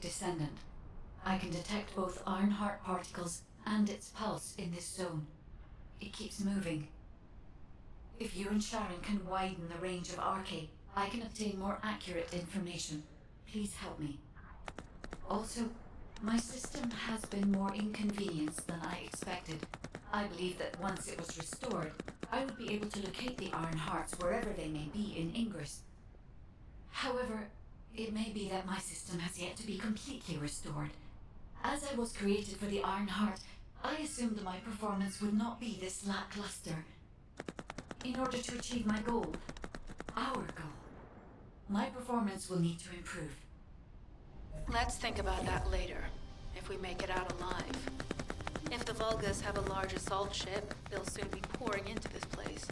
Descendant. I can detect both Ironheart particles and its pulse in this zone. It keeps moving. If you and Sharon can widen the range of Arche, I can obtain more accurate information. Please help me. Also, my system has been more inconvenienced than I expected. I believe that once it was restored, I would be able to locate the Ironhearts wherever they may be in Ingress. However, it may be that my system has yet to be completely restored. As I was created for the Ironheart, I assumed my performance would not be this lackluster. In order to achieve my goal, our goal, my performance will need to improve. Let's think about that later, if we make it out alive. If the Vulgus have a large assault ship, they'll soon be pouring into this place.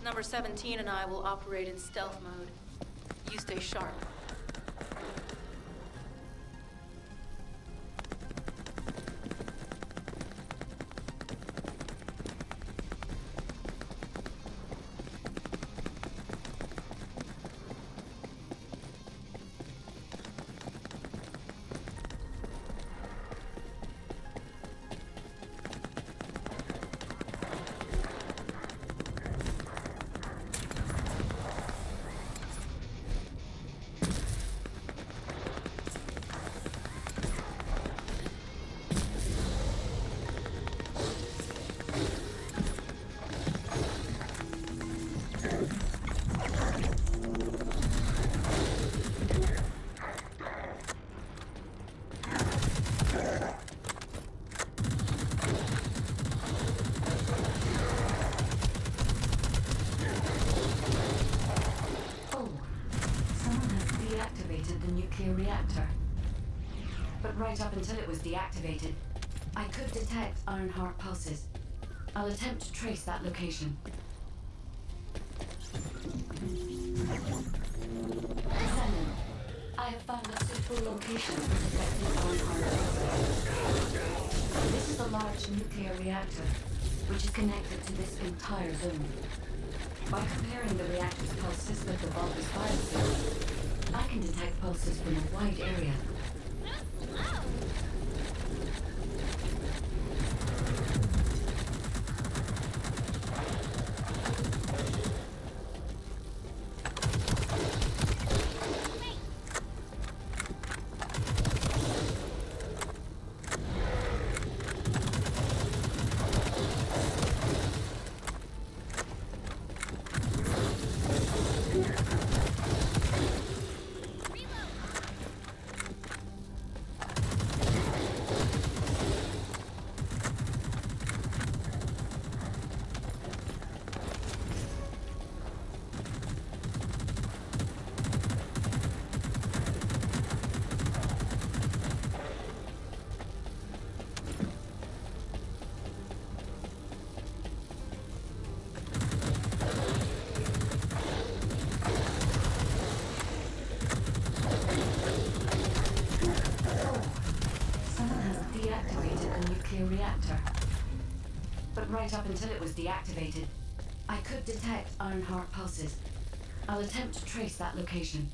Number 17 and I will operate in stealth mode. You stay sharp. Reactor. But right up until it was deactivated, I could detect Ironheart pulses. I'll attempt to trace that location. Descendant, I have found a suitable location for detecting Ironheart pulses. This is a large nuclear reactor, which is connected to this entire zone. By comparing the reactor's pulses with the Vulgus biofield, I can detect pulses from a wide area. Reactor. But right up until it was deactivated, I could detect Ironheart pulses. I'll attempt to trace that location.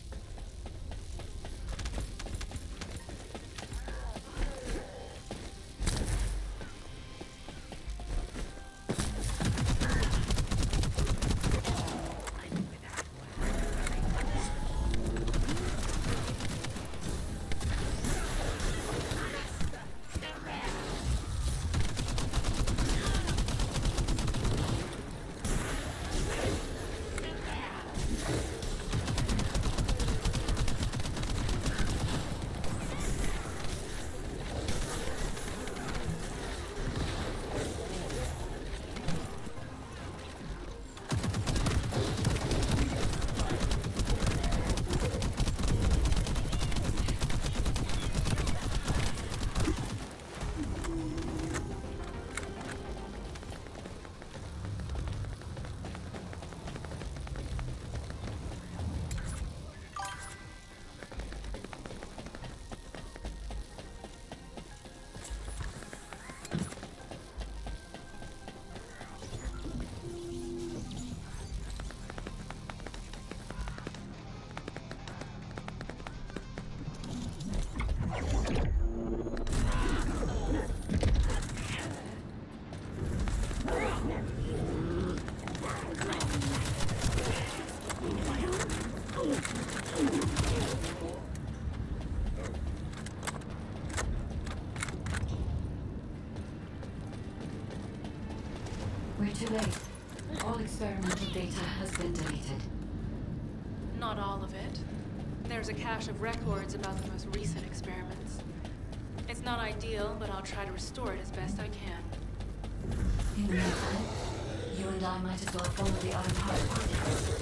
You're too late. All experimental data has been deleted. Not all of it. There's a cache of records about the most recent experiments. It's not ideal, but I'll try to restore it as best I can. In the meantime, you and I might as well follow the Ironheart particles.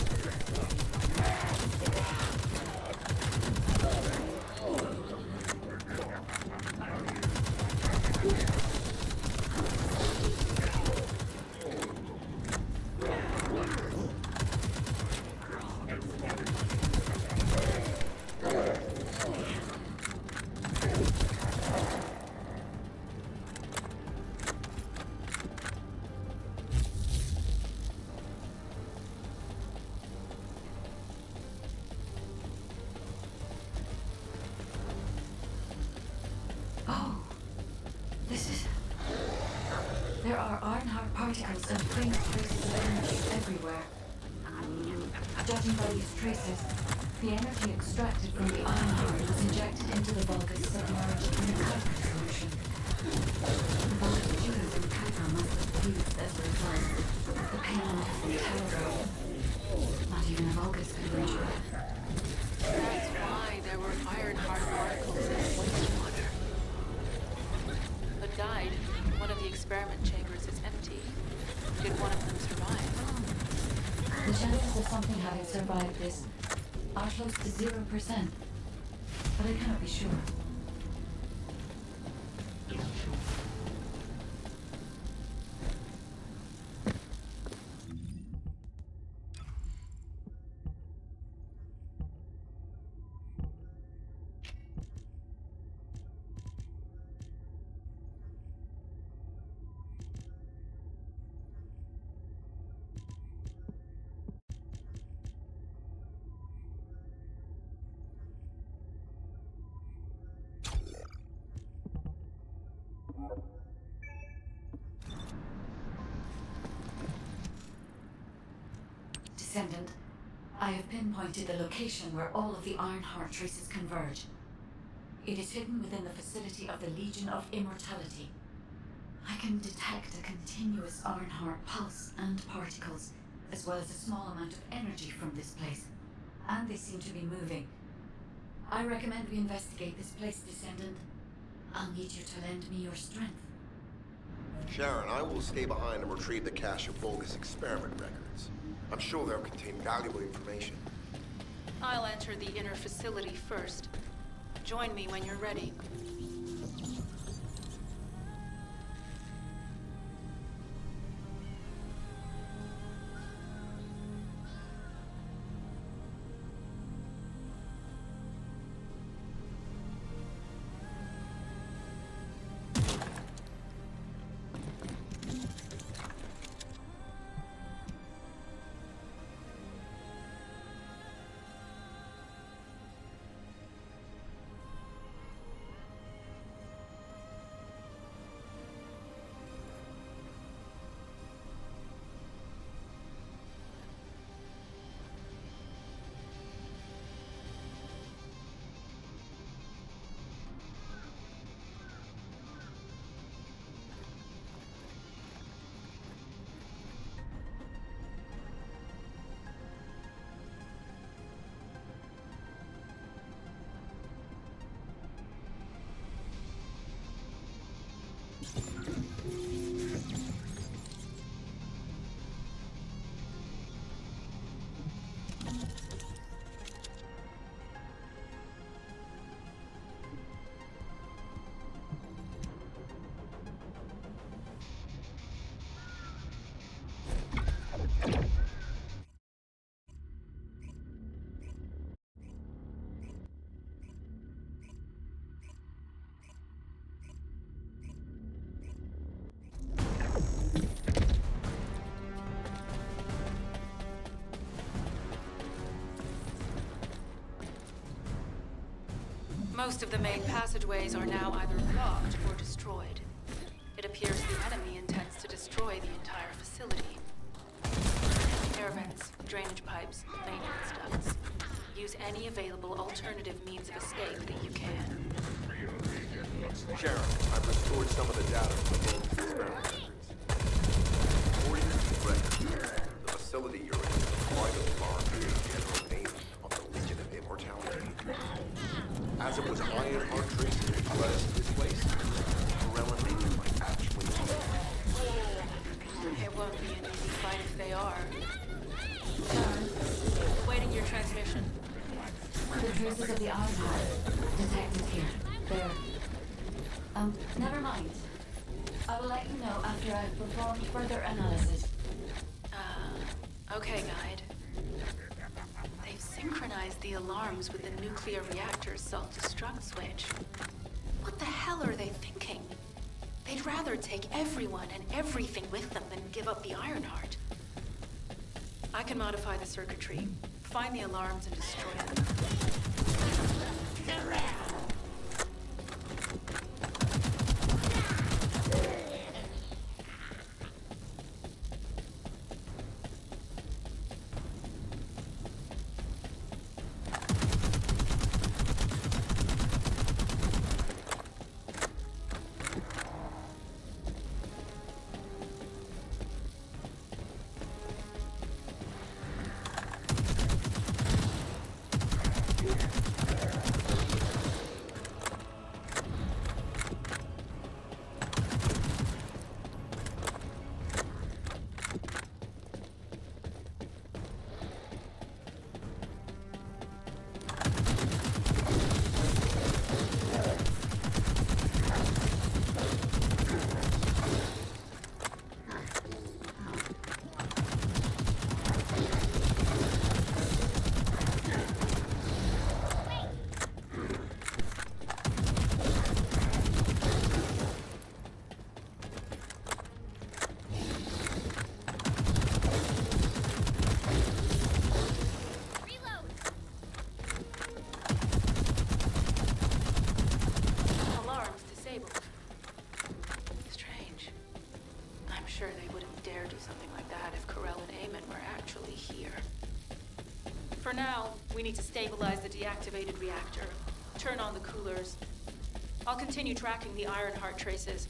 Oh, this is... There are Ironheart particles and faint traces of energy everywhere. Judging by these traces, the energy extracted from the Ironheart was injected into the Vulgus submerged in a Kuiper solution. The Vulgus genes and Kuiper must have fused as a result. The pain might have been terrible. Not even a Vulgus could endure it. That's why there were Ironheart particles in the wastewater. But died. One of the experiment chambers is empty. Did one of them survive? The chances of something having survived this are close to 0%, but I cannot be sure. Descendant, I have pinpointed the location where all of the Ironheart traces converge. It is hidden within the facility of the Legion of Immortality. I can detect a continuous Ironheart pulse and particles, as well as a small amount of energy from this place. And they seem to be moving. I recommend we investigate this place, Descendant. I'll need you to lend me your strength. Sharon, I will stay behind and retrieve the cache of Vulgus experiment records. I'm sure they'll contain valuable information. I'll enter the inner facility first. Join me when you're ready. Most of the main passageways are now either blocked or destroyed. It appears the enemy intends to destroy the entire facility. Air vents, drainage pipes, maintenance ducts. Use any available alternative means of escape that you can. Sharon, I've restored some of the data from the Vulgus experiment records. Before you records. The facility you're in is a private farm being general name of the Legion of Immortality. As it was Ironheart tracers who led us to this place, Corella Navy might actually be. It won't be an easy fight if they are. Sharon, Awaiting your transmission. the traces of the Ironheart detected here. They're... never mind. I will let you know after I've performed further analysis. Okay, Guide. They've synchronized the alarms with the nuclear reactor's self-destruct switch. What the hell are they thinking? They'd rather take everyone and everything with them than give up the Ironheart. I can modify the circuitry, find the alarms and destroy them. For now, we need to stabilize the deactivated reactor, turn on the coolers. I'll continue tracking the Ironheart traces.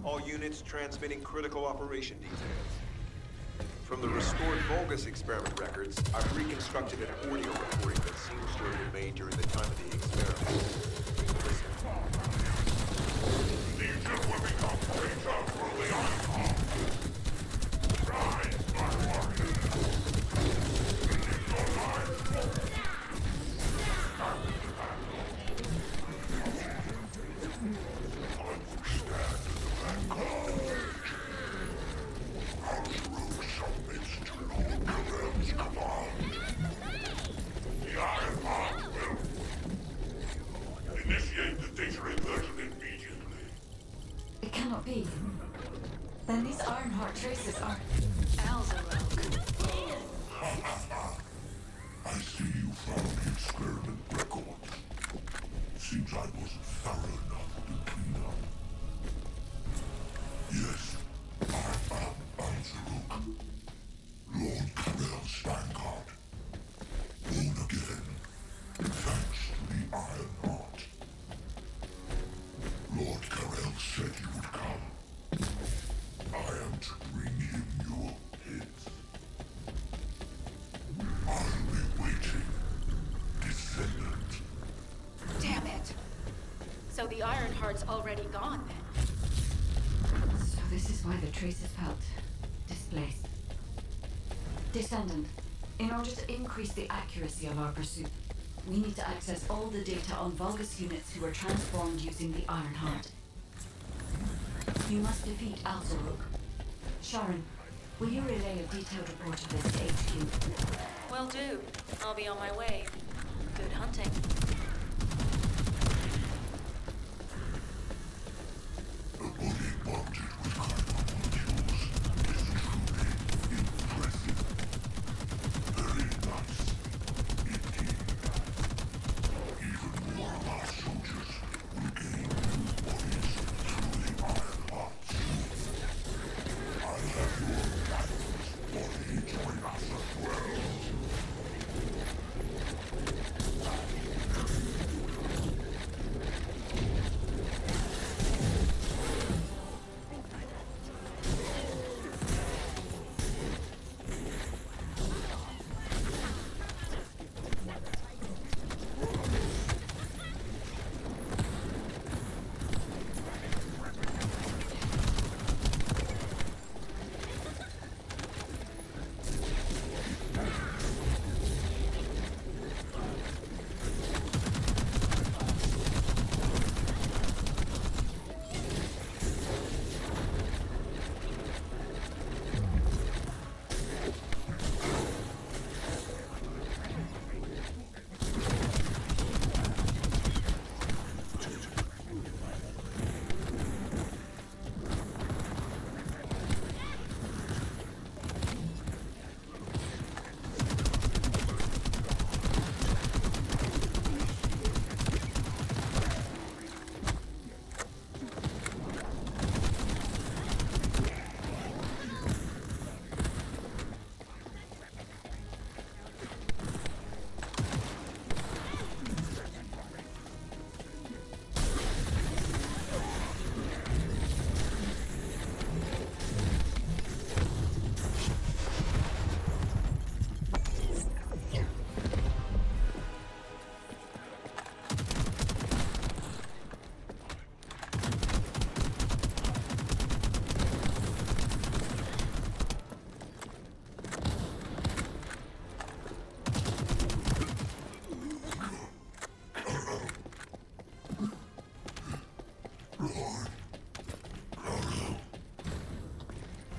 All units transmitting critical operation details. From the restored Vulgus experiment records, I've reconstructed an audio recording that seems to have been made during the time of the experiment. Listen. Legion will become creature through the icon. Rise, my warrior. In your life. I see you found the experiment records. Seems I wasn't thorough enough to clean up. Yes, I am Anzaruk, Lord Karel's vanguard. Born again, thanks to the Iron Heart. Lord Karel said you would come. I am to bring him your hits. I'll be waiting, Descendant. Damn it! So the Ironheart's already gone then? So this is why the traces felt displaced. Descendant, in order to increase the accuracy of our pursuit, we need to access all the data on Vulgus units who were transformed using the Iron Heart. You must defeat Alzaruk. Sharon, will you relay a detailed report of this to HQ? Will do. I'll be on my way. Good hunting. The body bonded with molecules is truly impressive. Very nice, indeed. Even more of our soldiers will gain new bodies through the Iron Hearts. I'll have your diamond body join us as well.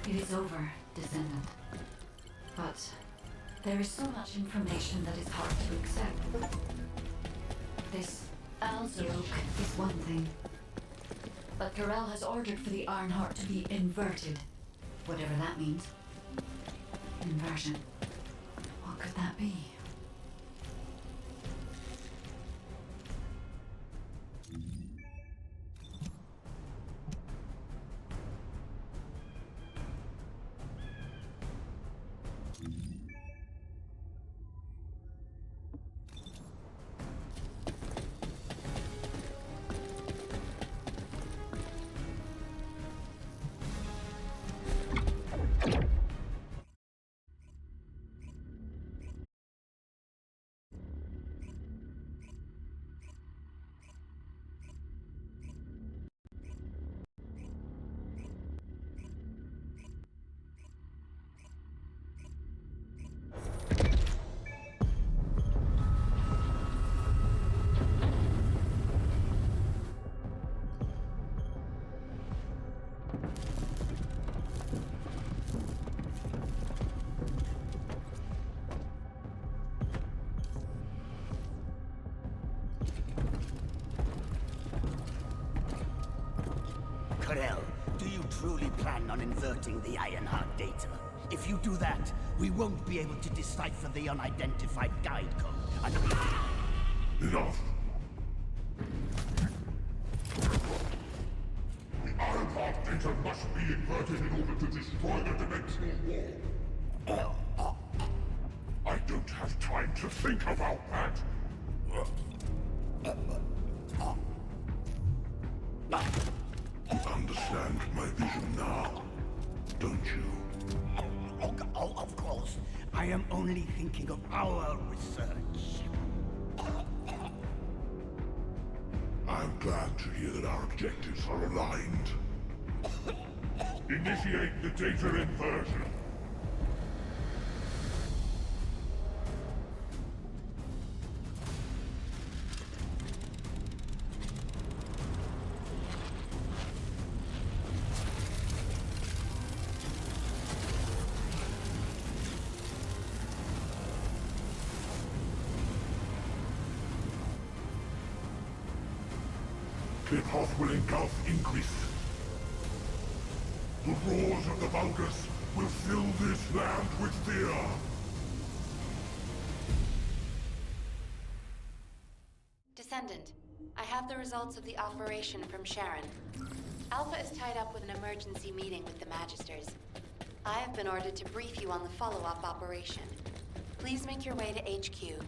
It is over, Descendant. But there is so much information that is hard to accept. This Alzaruk is one thing. But Karel has ordered for the Iron Heart to be inverted. Whatever that means. Inversion. What could that be? Karel, do you truly plan on inverting the Ironheart data? If you do that, We won't be able to decipher the unidentified guide code. Enough! The Ironheart data must be inverted in order to destroy the dimensional wall. I don't have time to think about that! You understand my vision now, don't you? Oh, of course. I am only thinking of our research. I'm glad to hear that our objectives are aligned. Initiate the data inversion. The path will engulf Increase. The roars of the Vulgus will fill this land with fear. Descendant, I have the results of the operation from Sharon. Alpha is tied up with an emergency meeting with the Magisters. I have been ordered to brief you on the follow-up operation. Please make your way to HQ.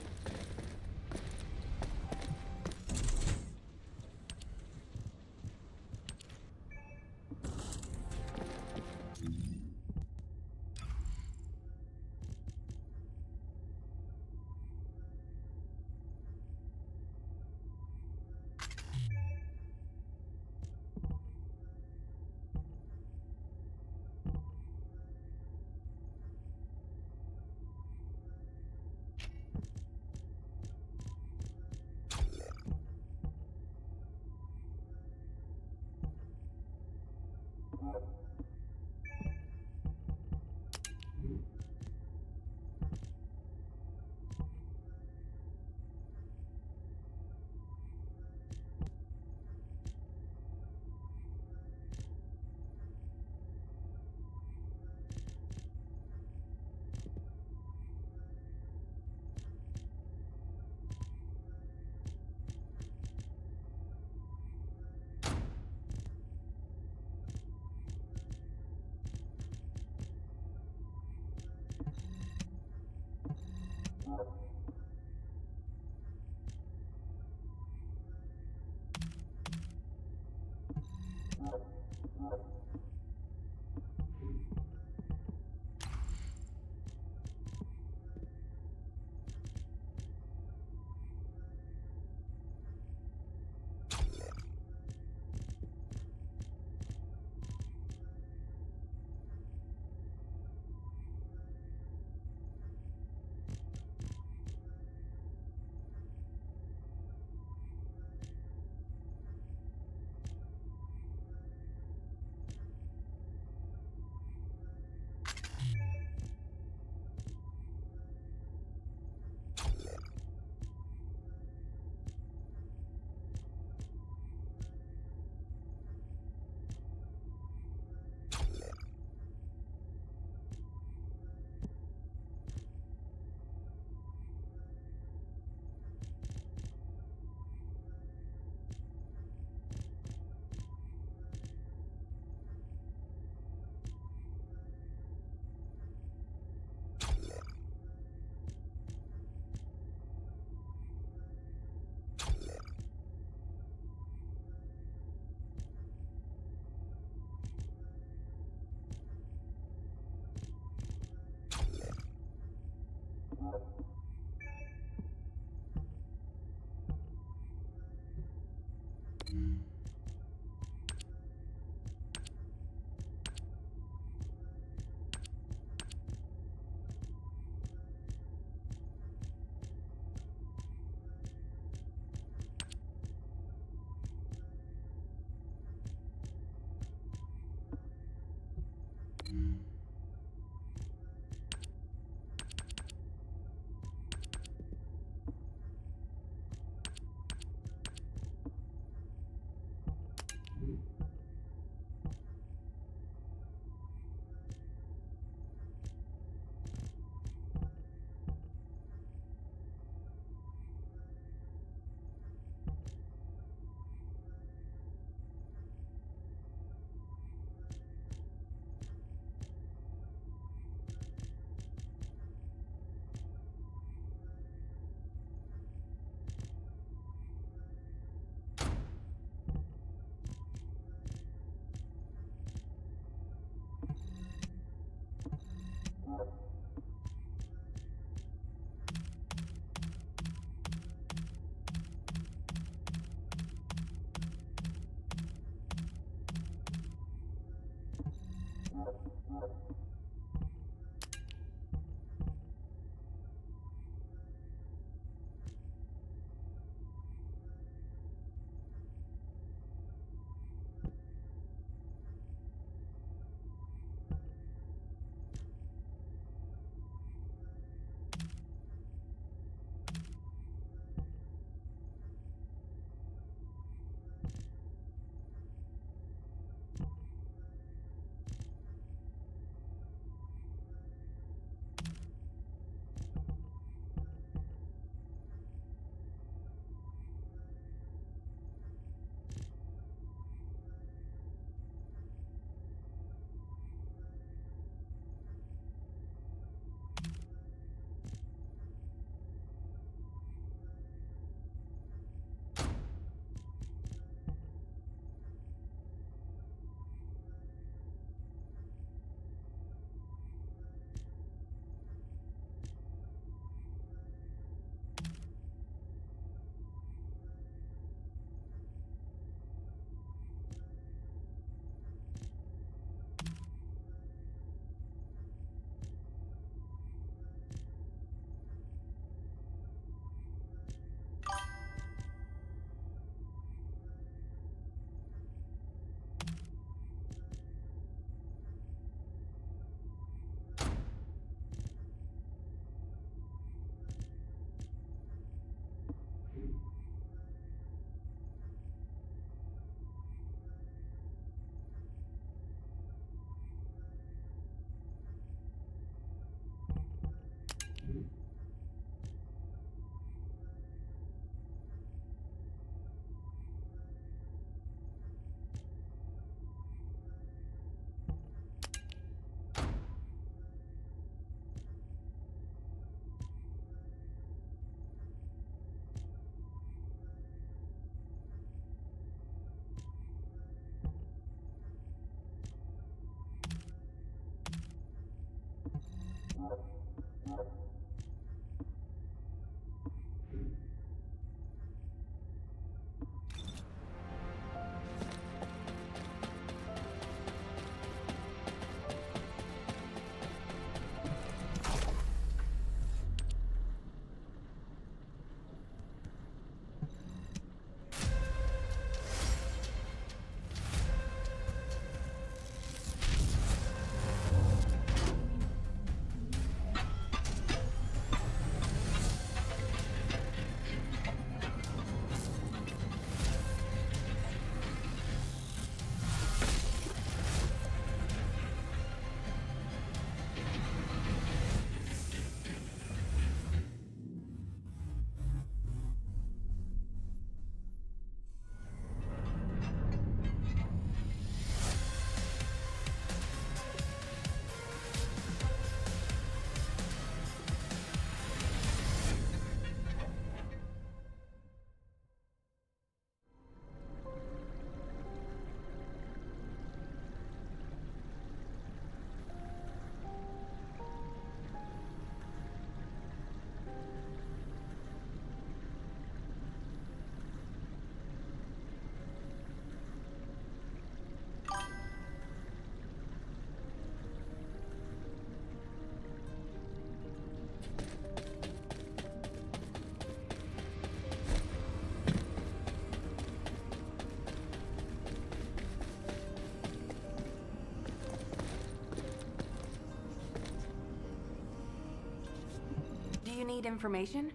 Do you need information?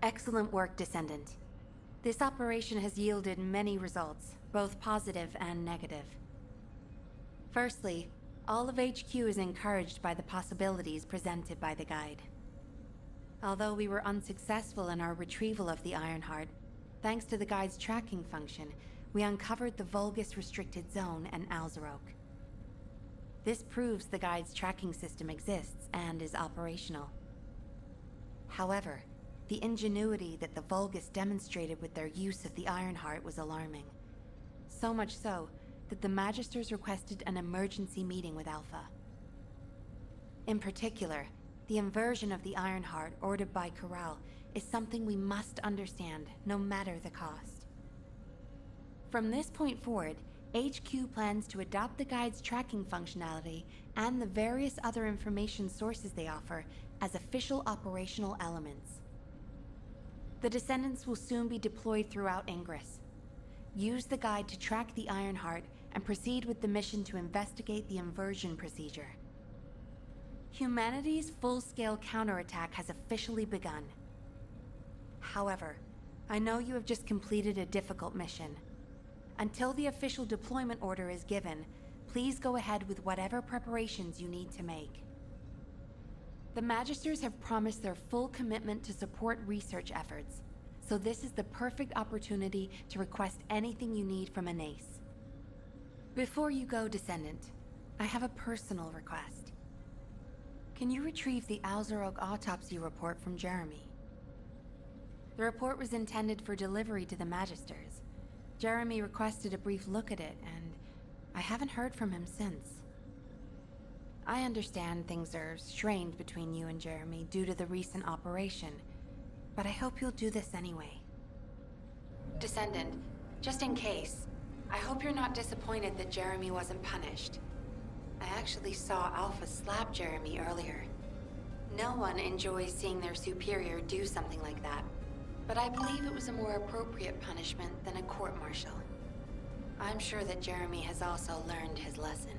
Excellent work, Descendant. This operation has yielded many results, both positive and negative. Firstly, all of HQ is encouraged by the possibilities presented by the guide. Although we were unsuccessful in our retrieval of the Ironheart, thanks to the guide's tracking function, we uncovered the Vulgus restricted zone and Alzarok. This proves the guide's tracking system exists and is operational. However, the ingenuity that the Vulgus demonstrated with their use of the Ironheart was alarming. So much so that the Magisters requested an emergency meeting with Alpha. In particular, the inversion of the Ironheart ordered by Corral is something we must understand, no matter the cost. From this point forward, HQ plans to adopt the Guide's tracking functionality and the various other information sources they offer as official operational elements. The Descendants will soon be deployed throughout Ingress. Use the Guide to track the Ironheart and proceed with the mission to investigate the inversion procedure. Humanity's full-scale counterattack has officially begun. However, I know you have just completed a difficult mission. Until the official deployment order is given, please go ahead with whatever preparations you need to make. The Magisters have promised their full commitment to support research efforts, so this is the perfect opportunity to request anything you need from Anais. Before you go, Descendant, I have a personal request. Can you retrieve the Alzarok autopsy report from Jeremy? The report was intended for delivery to the Magisters. Jeremy requested a brief look at it, and I haven't heard from him since. I understand things are strained between you and Jeremy due to the recent operation, but I hope you'll do this anyway. Descendant, just in case, I hope you're not disappointed that Jeremy wasn't punished. I actually saw Alpha slap Jeremy earlier. No one enjoys seeing their superior do something like that, but I believe it was a more appropriate punishment than a court-martial. I'm sure that Jeremy has also learned his lesson.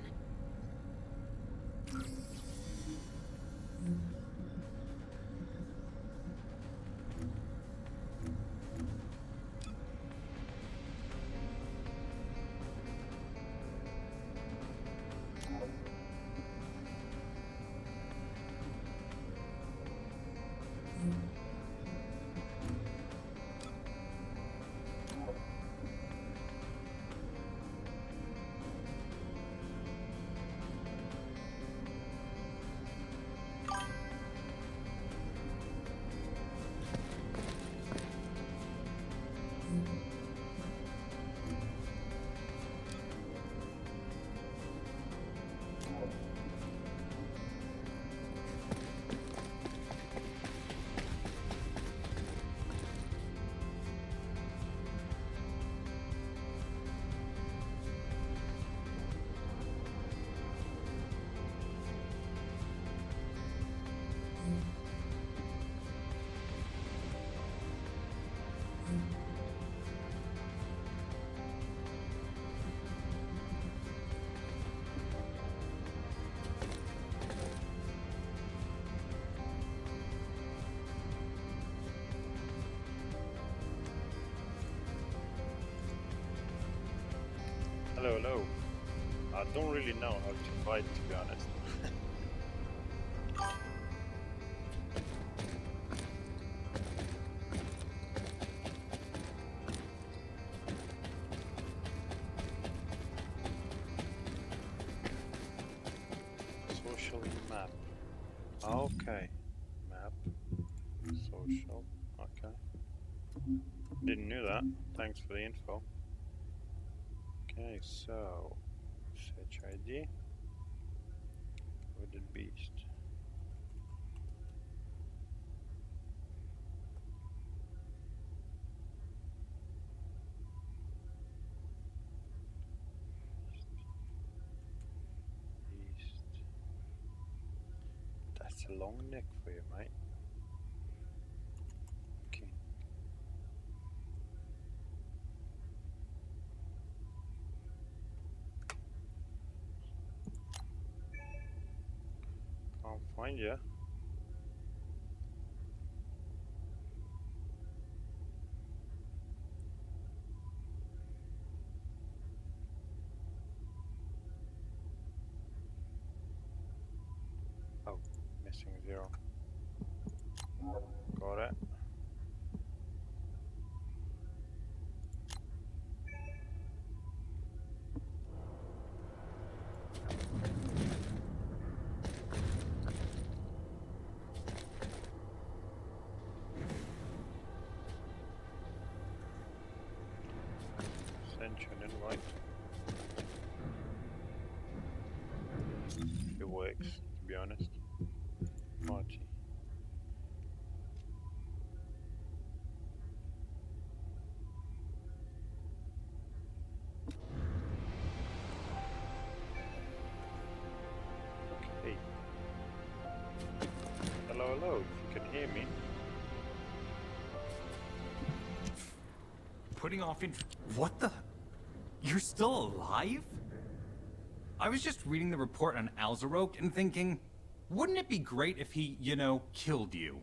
Hello, hello. I don't really know how to fight, to be honest. Social map. Okay. Map. Social. Okay. Didn't know that. Thanks for the info. Okay, so search ID. Hooded beast. Beast. That's a long neck for you, mate. King. Can't find you. Oh, missing 0. Got it. Ascension invite. It works, to be honest. Marty. Okay. Hello, hello, if you can hear me. Putting off in... What the... You're still alive? I was just reading the report on Alzarok and thinking, wouldn't it be great if he, you know, killed you?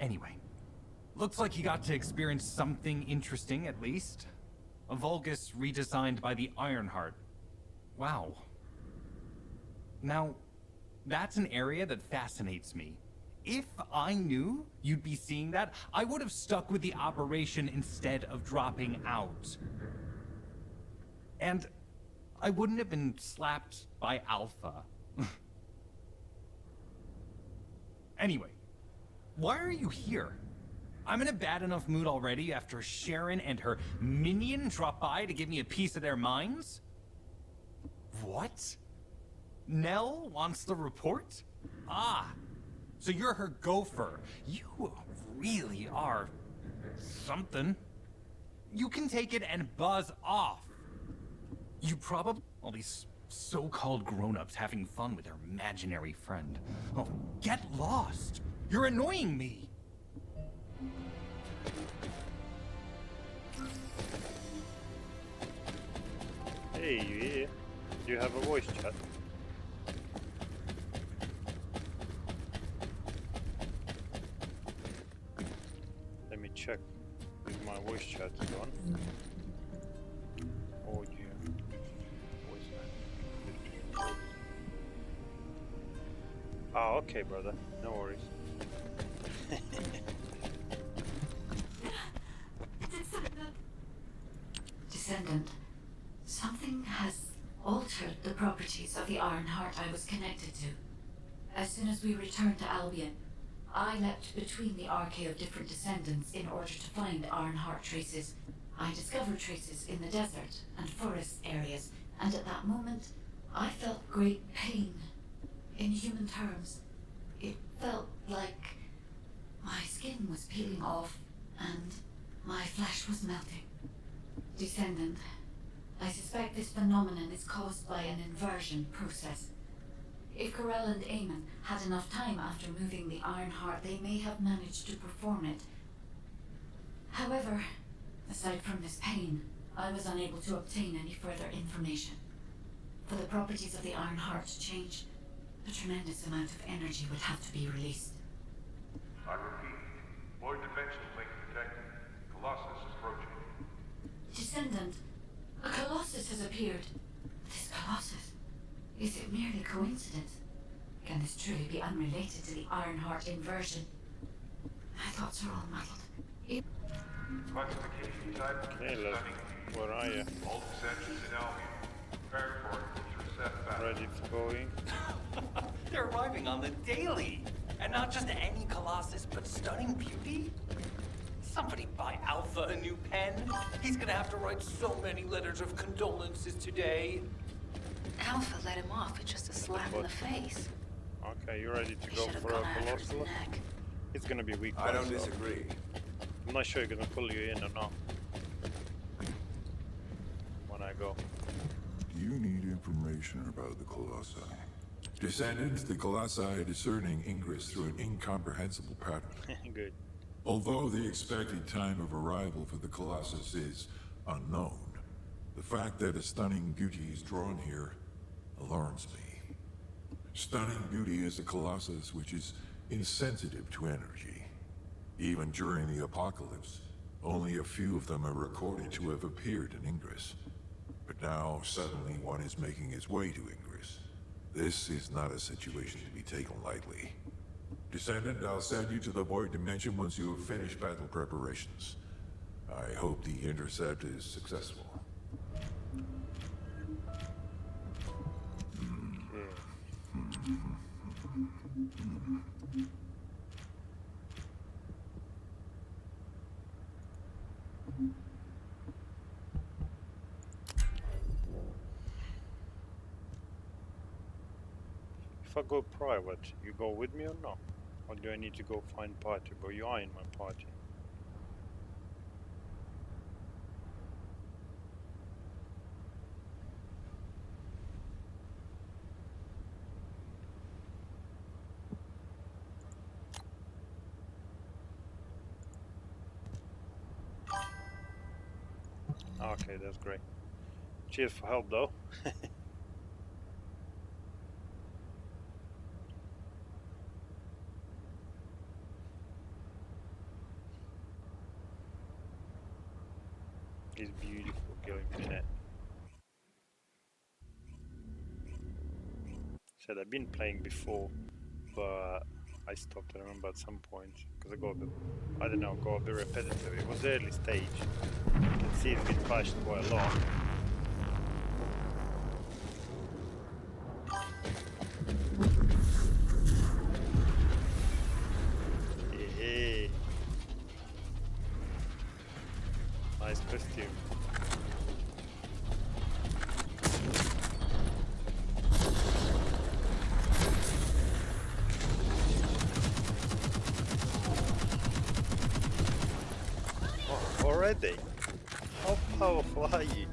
Anyway, looks like he got to experience something interesting at least. A Vulgus redesigned by the Ironheart. Wow. Now, that's an area that fascinates me. If I knew you'd be seeing that, I would have stuck with the operation instead of dropping out. And I wouldn't have been slapped by Alpha. Anyway, why are you here? I'm in a bad enough mood already after Sharon and her minion drop by to give me a piece of their minds? What? Nell wants the report? Ah, so you're her gopher. You really are something. You can take it and buzz off. You probably... All these so-called grown-ups having fun with their imaginary friend. Oh, get lost. You're annoying me. Hey, you here? Do you have a voice chat? Let me check if my voice chat is on. Audio. Voice. Ah, okay, brother. No worries. Descendant, something has altered the properties of the Ironheart I was connected to. As soon as we returned to Albion, I leapt between the arcade of different descendants in order to find Ironheart traces. I discovered traces in the desert and forest areas, and at that moment, I felt great pain. In human terms, it felt like my skin was peeling off and my flesh was melting. Descendant, I suspect this phenomenon is caused by an inversion process. If Corell and Eamon had enough time after moving the Ironheart, they may have managed to perform it. However, aside from this pain, I was unable to obtain any further information. For the properties of the Ironheart to change, a tremendous amount of energy would have to be released. I repeat, Void Dimension link detected. Colossus approaching. Descendant, a Colossus has appeared. This Colossus, is it merely coincidence? Can this truly be unrelated to the Ironheart inversion? My thoughts are all muddled. Classification type. Okay, love. Stunning. Where are you? All descendants in Albion. Prepare for intercept battle. Ready to go in? They're arriving on the daily. And not just any Colossus, but stunning beauty? Somebody buy Alpha a new pen. He's gonna have to write so many letters of condolences today. Alpha let him off with just a slap in the face. Okay, you ready to He go should have for a gone after his colossal? neck. It's gonna be weak. I don't ones, though. disagree. I'm not sure you're gonna pull you in or not. When I go. You need information about the Colossi. Descendants, the Colossi are discerning ingress through an incomprehensible pattern. Good. Although the expected time of arrival for the Colossus is unknown, the fact that a stunning beauty is drawn here alarms me. Stunning beauty is a Colossus which is insensitive to energy. Even during the apocalypse, only a few of them are recorded to have appeared in Ingress. But now, suddenly one is making its way to Ingress. This is not a situation to be taken lightly. Descendant, I'll send you to the Void Dimension once you have finished battle preparations. I hope the intercept is successful. if I go private, you go with me or not? Or do I need to go find party? But you are in my party. Okay, that's great. Cheers for help though. It's beautiful going minute. Said I've been playing before, but I stopped. I remember at some point because I got a bit, I don't know, got a bit repetitive. It was early stage. You can see it's been patched quite a lot. Hey, nice costume. Oh, already? How powerful are you?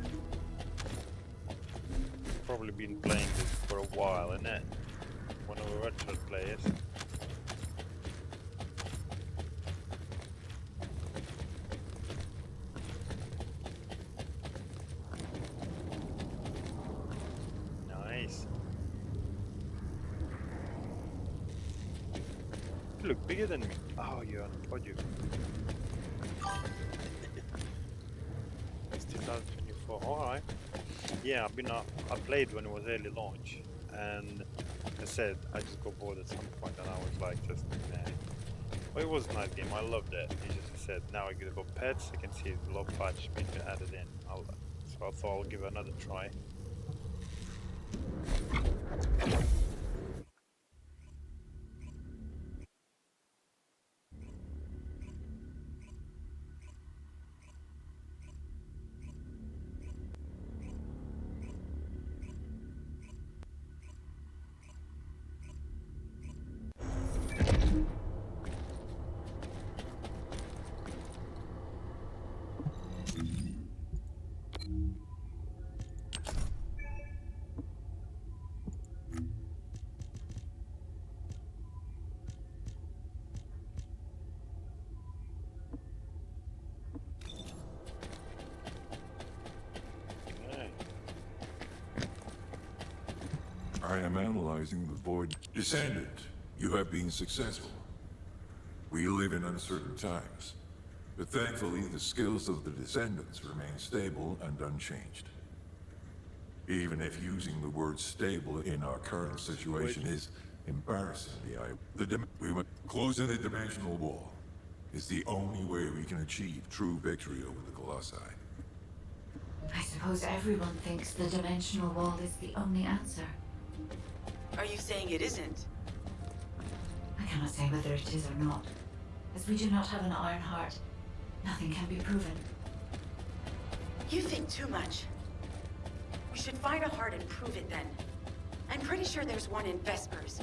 Probably been playing this for a while, innit? One of the retro players. Nice. You look bigger than me. Oh, you're on a podium. It's 2024. Alright. Yeah, I played when it was early launch, and I said I just got bored at some point, and I was like, just nah. Well, it was a nice game. I loved it. It's just I said now I gotta go pets. I can see the low patch being added in. So I thought I'll give it another try. I am analyzing the void. Descendant, you have been successful. We live in uncertain times, but thankfully the skills of the Descendants remain stable and unchanged. Even if using the word stable in our current situation is embarrassingly closing the dimensional wall is the only way we can achieve true victory over the Colossi. I suppose everyone thinks the dimensional wall is the only answer. Are you saying it isn't? I cannot say whether it is or not. As we do not have an iron heart, nothing can be proven. You think too much. We should find a heart and prove it then. I'm pretty sure there's one in Vespers.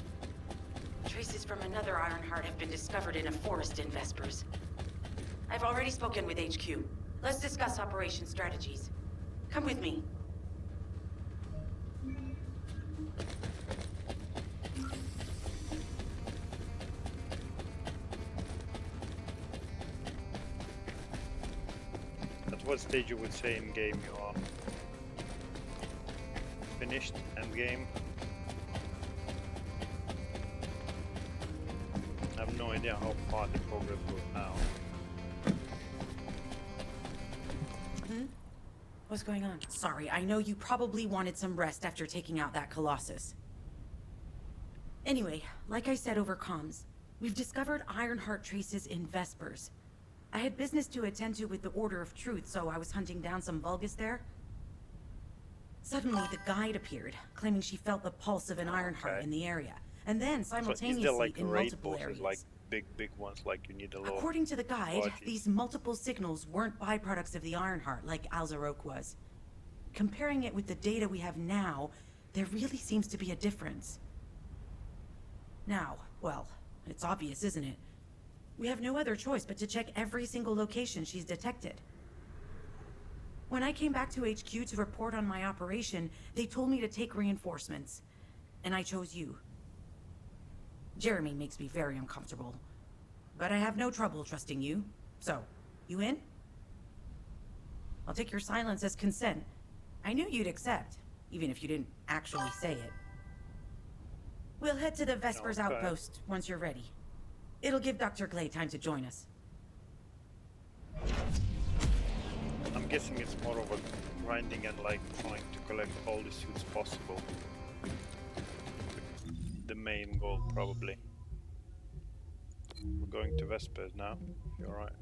Traces from another iron heart have been discovered in a forest in Vespers. I've already spoken with HQ. Let's discuss operation strategies. Come with me. At what stage you would say in game you are? Finished? End game? I have no idea how far the progress goes now. What's going on? Sorry, I know you probably wanted some rest after taking out that Colossus. Anyway, like I said over comms, we've discovered Ironheart traces in Vespers. I had business to attend to with the Order of Truth, so I was hunting down some Vulgus there. Suddenly, the guide appeared, claiming she felt the pulse of an Ironheart in the area, and then simultaneously so is there like in raid multiple bosses, areas. like big ones, like you need a lot? According to the guide, parties? these multiple signals weren't byproducts of the Ironheart like Alzarok was. Comparing it with the data we have now, there really seems to be a difference. Now, well, it's obvious, isn't it? We have no other choice but to check every single location she's detected. When I came back to HQ to report on my operation, they told me to take reinforcements. And I chose you. Jeremy makes me very uncomfortable. But I have no trouble trusting you. So, you in? I'll take your silence as consent. I knew you'd accept, even if you didn't actually say it. We'll head to the Vespers Okay. outpost once you're ready. It'll give Dr. Clay time to join us. I'm guessing it's more of a grinding and like trying to collect all the suits possible. The main goal, probably. We're going to Vespers now. You're right.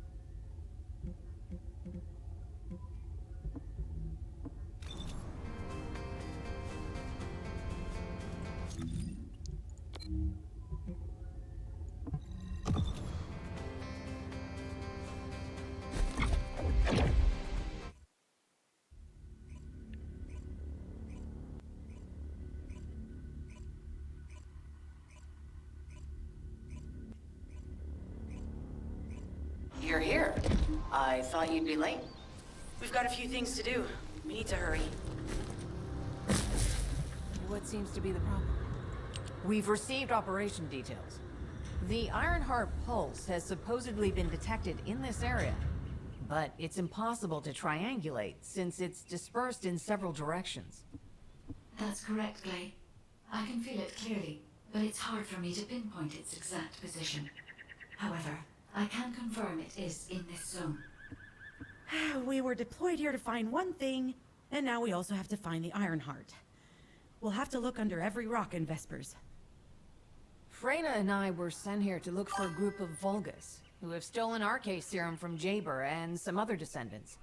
You're here. I thought you'd be late. We've got a few things to do. We need to hurry. What seems to be the problem? We've received operation details. The Ironheart pulse has supposedly been detected in this area, but it's impossible to triangulate since it's dispersed in several directions. That's correct, Clay. I can feel it clearly, but it's hard for me to pinpoint its exact position. However, I can confirm it is in this zone. We were deployed here to find one thing, and now we also have to find the Ironheart. We'll have to look under every rock in Vespers. Freyna and I were sent here to look for a group of Vulgus, who have stolen RK serum from Jaber and some other descendants.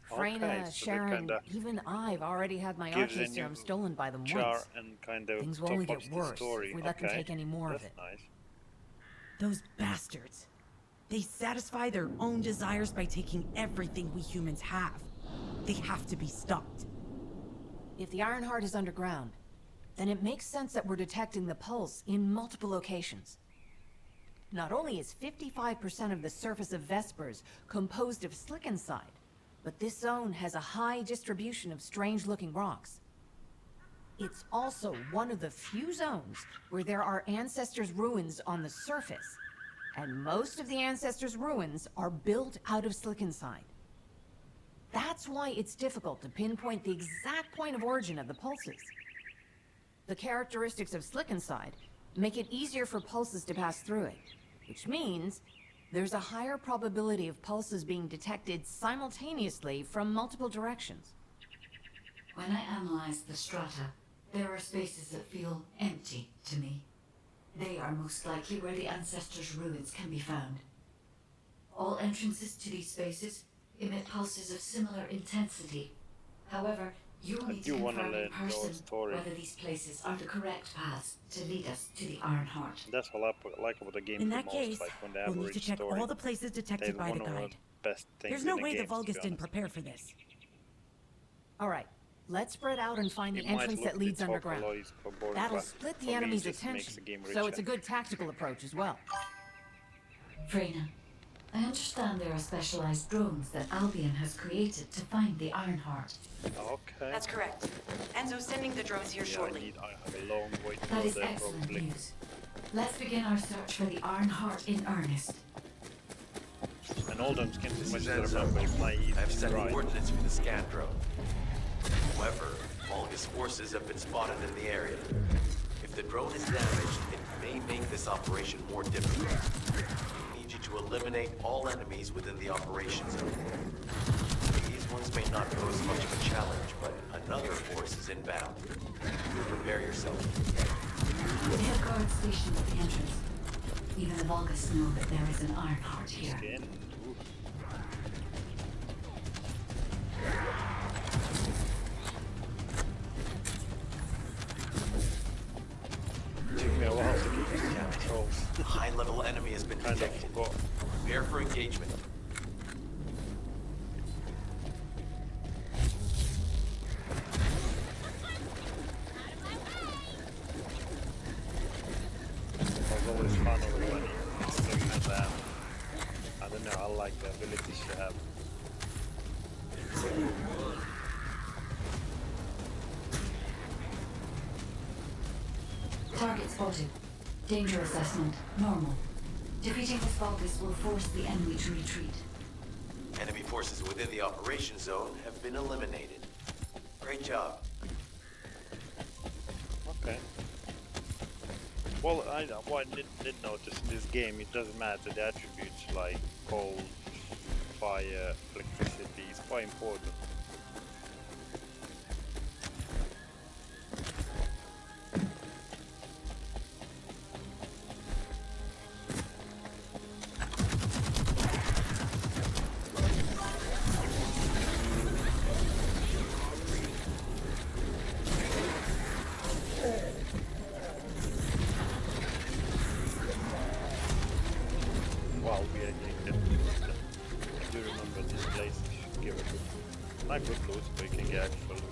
Freyna, Okay, so they Sharon, kinda even I've already had my gives RK in serum you stolen by them Char once. and kind of Things will top only ups get the worse story. if we let them Okay, take any more that's of it. nice. Those bastards. They satisfy their own desires by taking everything we humans have. They have to be stopped. If the Ironheart is underground, then it makes sense that we're detecting the pulse in multiple locations. Not only is 55% of the surface of Vespers composed of slickinside, but this zone has a high distribution of strange-looking rocks. It's also one of the few zones where there are Ancestors' ruins on the surface, and most of the Ancestors' ruins are built out of slickinside. That's why it's difficult to pinpoint the exact point of origin of the pulses. The characteristics of slickinside make it easier for pulses to pass through it, which means there's a higher probability of pulses being detected simultaneously from multiple directions. When I analyze the strata, there are spaces that feel empty to me. They are most likely where the Ancestors' ruins can be found. All entrances to these spaces emit pulses of similar intensity. However, you'll need to do wanna confirm in learn your person story. whether these places are the correct paths to lead us to the Ironheart. That's what I like about the game In the that most, case, like when the we'll need average to check story. all the places detected by the one of guide. best things There's no in way the game, to be Vulgus didn't honest. prepare for this. Alright, let's spread out and find the It might entrance look that a bit leads underground. localized for boring, That'll but split for the me, enemy's it just makes attention, the game so it's a richer. good tactical approach as well. Freyna, I understand there are specialized drones that Albion has created to find the Ironheart. Okay. That's correct. Enzo's sending the drones here Yeah, shortly. I have a long way to That go is there, excellent probably. news. Let's begin our search for the Ironheart in earnest. And all them skins, as This much is as I Enzo. remember, it's not easy I have to set ride. coordinates for the scan drone. However, Vulgus forces have been spotted in the area. If the drone is damaged, it may make this operation more difficult. I need you to eliminate all enemies within the operation zone. These ones may not pose much of a challenge, but another force is inbound. Prepare yourself. They have guards stationed at the entrance. Even the Vulgus know that there is an Ironheart here. Skin. Ooh. Took me a while to get used to the controls. A high-level enemy has been Kind of detected. forgot. Prepare for engagement. always fun over when you segment that. I don't know, I like the abilities you have. Target spotted. Danger assessment. Normal. Defeating this Vulgus will force the enemy to retreat. Enemy forces within the operation zone have been eliminated. Great job. Okay. Well, I did notice in this game, it doesn't matter, the attributes like cold, fire, electricity is quite important. Well, we are getting I do remember this place, you should give it not good loot, but you can get actual loot.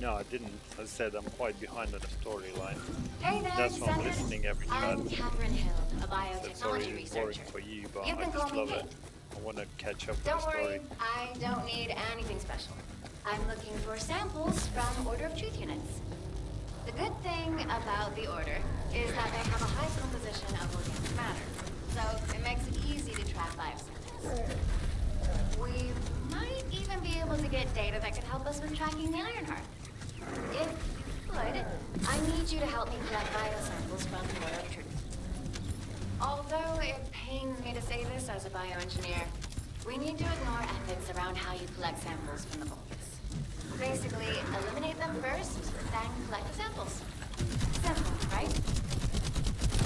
No, I didn't. As I said, I'm quite behind on the storyline. Hey there, That's why I'm Descendant. listening every I'm time. Catherine Hill, a So biotechnology sorry it's boring researcher. for you, but You I can just call love me it. Kate. I want to catch up with Don't the story. worry, I don't need anything special. I'm looking for samples from Order of Truth units. The good thing about the Order is that they have a high composition of organic matter, so it makes it easy to track biosamples. We might even be able to get data that could help us with tracking the Ironheart. If you could, I need you to help me collect biosamples from the Order of Truth. Although it pains me to say this as a bioengineer, we need to ignore ethics around how you collect samples from the Vulgus. Basically, eliminate them first, then collect the samples. Simple, right?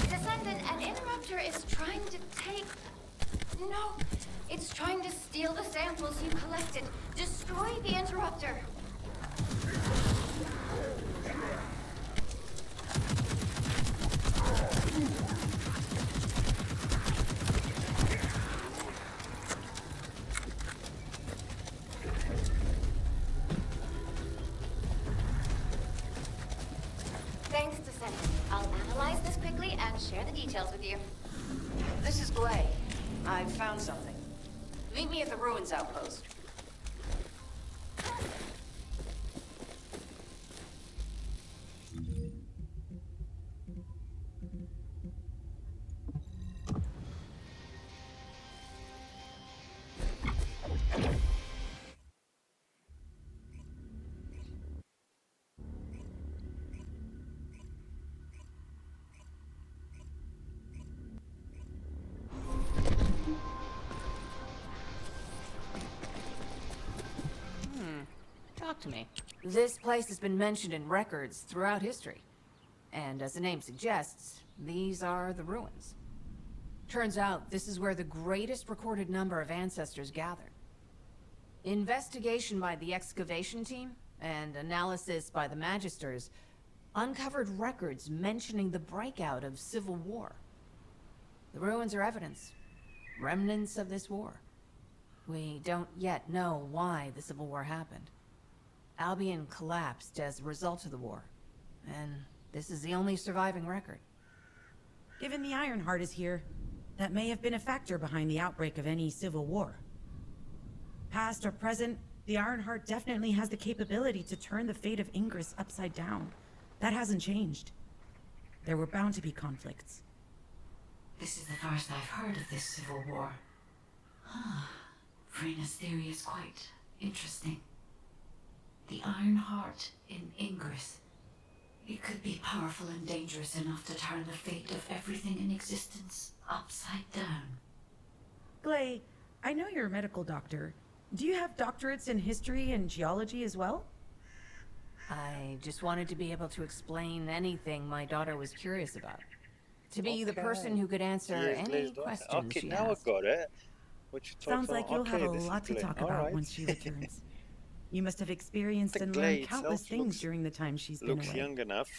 Descendant, an interrupter is trying to take... No! It's trying to steal the samples you collected. Destroy the interrupter! Thanks, Descendant. I'll analyze this quickly and share the details with you. This is Glay. I've found something. Meet me at the ruins outpost. Talk to me. This place has been mentioned in records throughout history. And as the name suggests, these are the ruins. Turns out this is where the greatest recorded number of ancestors gathered. Investigation by the excavation team and analysis by the Magisters uncovered records mentioning the breakout of civil war. The ruins are evidence, remnants of this war. We don't yet know why the civil war happened. Albion collapsed as a result of the war, and this is the only surviving record. Given the Ironheart is here, that may have been a factor behind the outbreak of any civil war. Past or present, the Ironheart definitely has the capability to turn the fate of Ingress upside down. That hasn't changed. There were bound to be conflicts. This is the first I've heard of this civil war. Vrena's theory is quite interesting. The Ironheart in Ingress. It could be powerful and dangerous enough to turn the fate of everything in existence upside down. Glay, I know you're a medical doctor. Do you have doctorates in history and geology as well? I just wanted to be able to explain anything my daughter was curious about. To be the person who could answer any questions Okay, she now asked. I got it. What you talking Sounds like about? you'll Okay, have a this lot is to Glay. talk All about right. once she returns. You must have experienced The and Glay learned itself countless things looks- during the time she's been Looks away. young enough.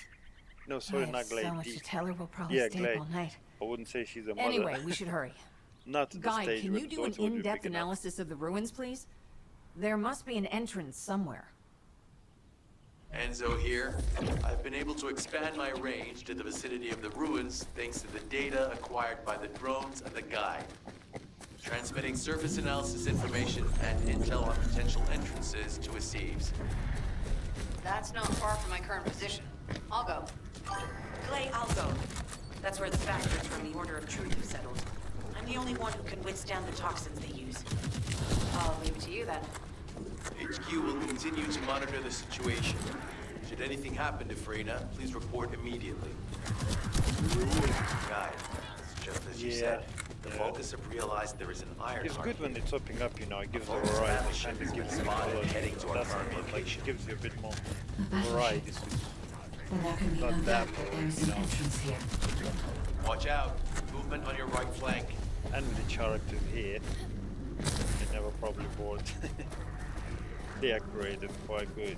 No, I sorry, have not Glay. so much to tell her. We'll probably Yeah, stay Glay. up all night. I wouldn't say she's a mother. Anyway, we should hurry. Not at the Guy, stage can where you the do an daughter would be in-depth big enough. analysis of the ruins, please? There must be an entrance somewhere. Enzo here. I've been able to expand my range to the vicinity of the ruins thanks to the data acquired by the drones and the guide. Transmitting surface analysis information and intel on potential entrances to Aceves. That's not far from my current position. I'll go. Clay, I'll go. That's where the bastards from the Order of Truth have settled. I'm the only one who can withstand the toxins they use. I'll leave it to you then. HQ will continue to monitor the situation. Should anything happen to Freyna, please report immediately. Guide, it's just as you said. The Vulgus have realized there is an iron It's heart good when here. it's opening up, you know, it gives you a Vulgus variety battleship and has it been gives you spotted color. heading to our That's current what I mean, like, location. it gives you a bit more A variety. battleship. Then there can be Not no that doubt that low, there is you an know. entrance here. Watch out. Movement on your right flank. And with the characters here, they never probably bored. They are created quite good.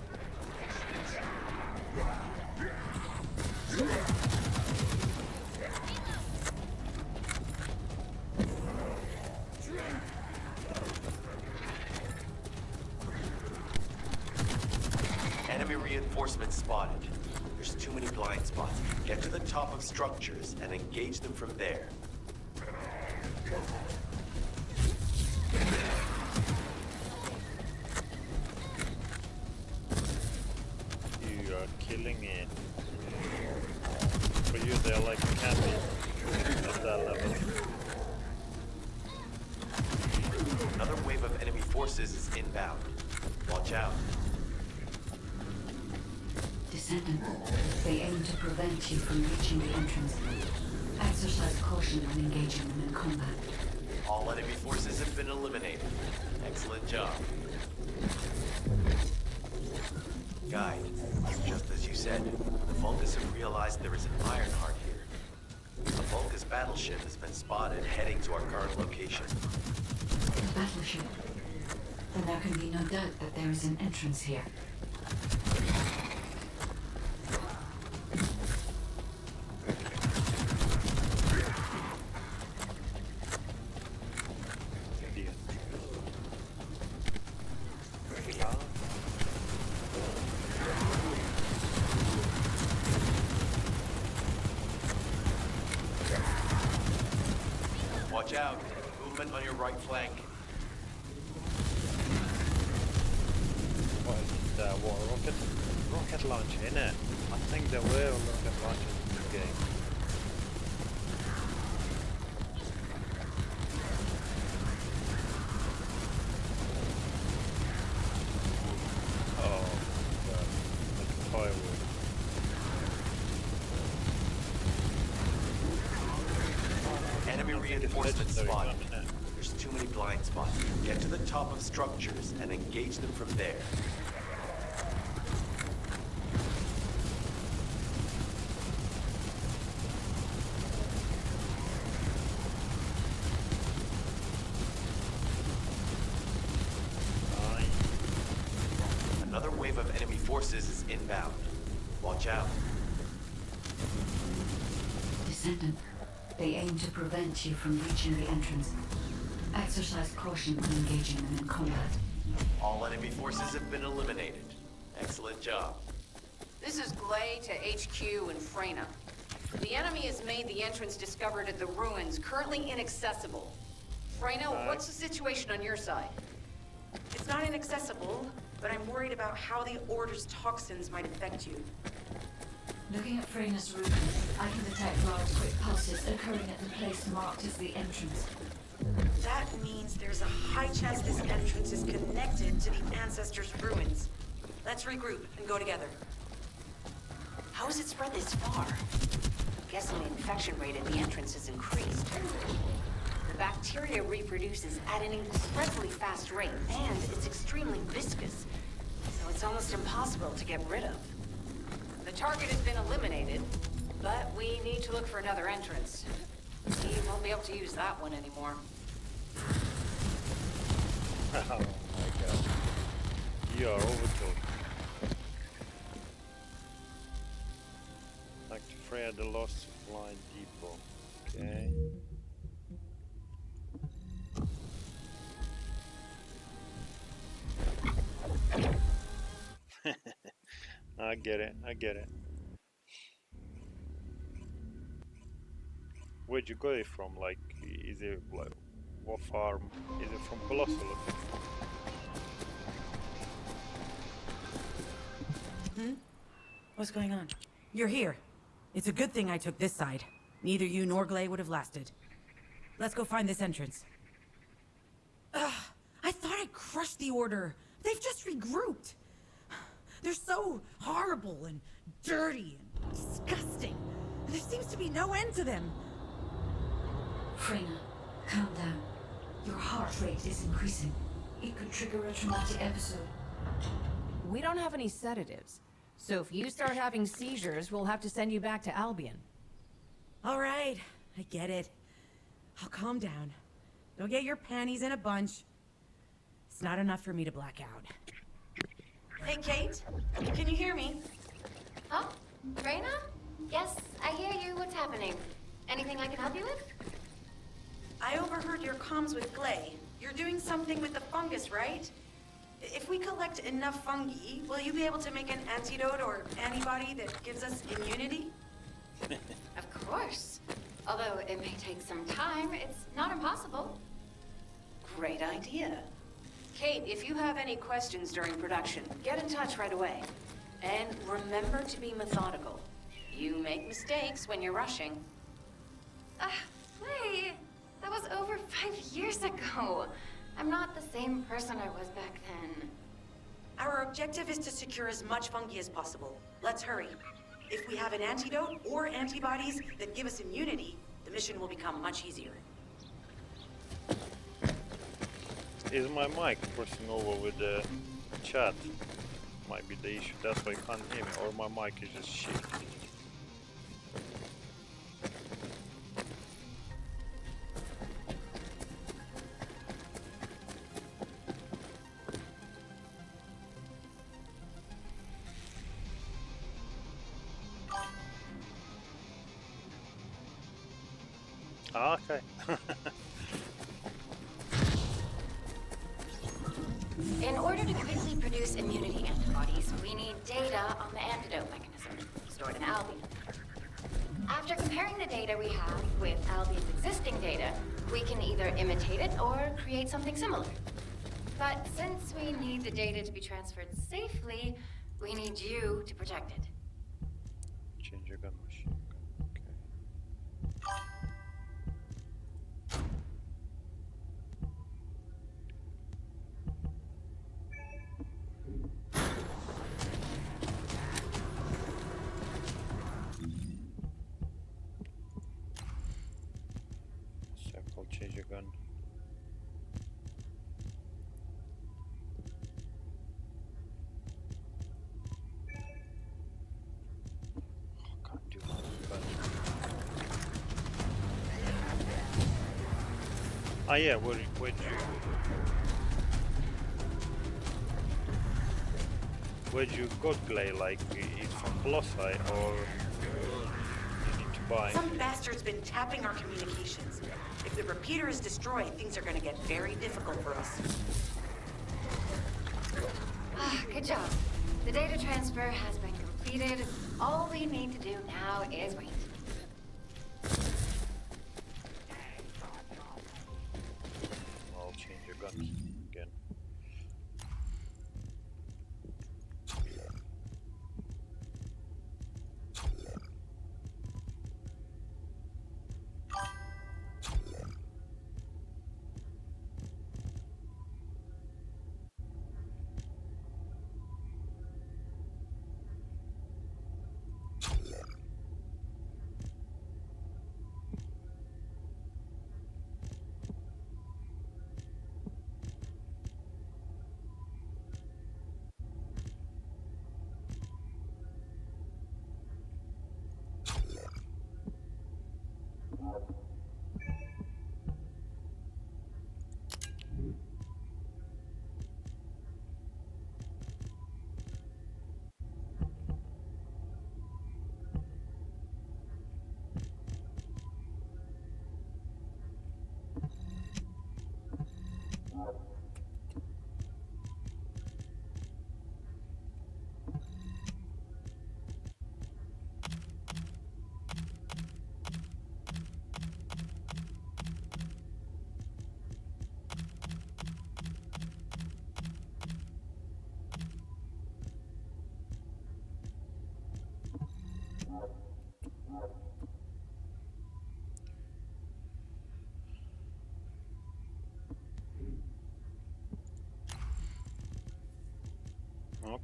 Enemy reinforcements spotted. There's too many blind spots. Get to the top of structures and engage them from there. You are killing it. For you, they're like candy at that level. Another wave of enemy forces is inbound. Watch out. Descendant, they aim to prevent you from reaching the entrance. Exercise caution when engaging them in combat. All enemy forces have been eliminated. Excellent job. Guide, just as you said, the Vulgus have realized there is an Ironheart here. A Vulgus battleship has been spotted heading to our current location. A battleship. Then there can be no doubt that there is an entrance here. Watch out. Movement on your right flank. What is it? What, rocket launcher, innit? I think there were rocket launchers in this game. Oh, God. That's fireworks. Enemy reinforcements spotted. There's too many blind spots. Get to the top of structures and engage them from there. Another wave of enemy forces is inbound. Watch out. Descendant, they aim to prevent you from reaching the entrance. Exercise caution when engaging them in combat. All enemy forces have been eliminated. Excellent job. This is Glay to HQ and Freyna. The enemy has made the entrance discovered at the ruins currently inaccessible. Freyna, what's the situation on your side? It's not inaccessible, but I'm worried about how the Order's toxins might affect you. Looking at Freyna's route, I can detect large quick pulses occurring at the place marked as the entrance. That means there's a high chance this entrance is connected to the Ancestors' ruins. Let's regroup and go together. How has it spread this far? I'm guessing the infection rate at the entrance has increased. The bacteria reproduces at an incredibly fast rate, and it's extremely viscous, so it's almost impossible to get rid of. The target has been eliminated, but we need to look for another entrance. We won't be able to use that one anymore. Oh my God. You are overkill. Like to Freya the Lost Supply Depot. Okay. I get it. I get it. Where'd you get it from? Like, is it like what farm? Is it from Colossal? What's going on? You're here. It's a good thing I took this side. Neither you nor Glay would have lasted. Let's go find this entrance. Ugh, I thought I crushed the Order. They've just regrouped. They're so horrible and dirty and disgusting. There seems to be no end to them. Freyna, calm down. Your heart rate is increasing. It could trigger a traumatic episode. We don't have any sedatives. So if you start having seizures, we'll have to send you back to Albion. All right, I get it. I'll calm down. Don't get your panties in a bunch. It's not enough for me to black out. Hey, Kate? Can you hear me? Huh? Reyna? Yes, I hear you. What's happening? Anything I can help you with? I overheard your comms with Glay. You're doing something with the fungus, right? If we collect enough fungi, will you be able to make an antidote or antibody that gives us immunity? Of course. Although it may take some time, it's not impossible. Great idea. Kate, if you have any questions during production, get in touch right away. And remember to be methodical. You make mistakes when you're rushing. Wait. That was over 5 years ago. I'm not the same person I was back then. Our objective is to secure as much fungi as possible. Let's hurry. If we have an antidote or antibodies that give us immunity, the mission will become much easier. Is my mic crossing over with the chat? Might be the issue. That's why you can't hear me. Or my mic is just shit. Ah, okay. In order to quickly produce immunity antibodies, we need data on the antidote mechanism, stored in Albion. After comparing the data we have with Albion's existing data, we can either imitate it or create something similar. But since we need the data to be transferred safely, we need you to protect it. Change your gun machine. Okay. Sec, I'll change your gun. Can't do that. Ah, yeah, where'd you... Where'd you got Glay? Like, it's from Colossi, or you need to buy? Some bastard's been tapping our communications. If the repeater is destroyed, things are gonna get very difficult for us. Good job. The data transfer has been completed. All we need to do now is wait. I'll change your guns again.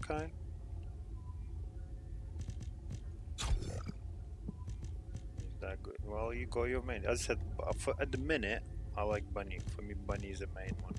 Okay. Is that good? Well, you go your main. As I said, at the minute, I like Bunny. For me, Bunny is the main one.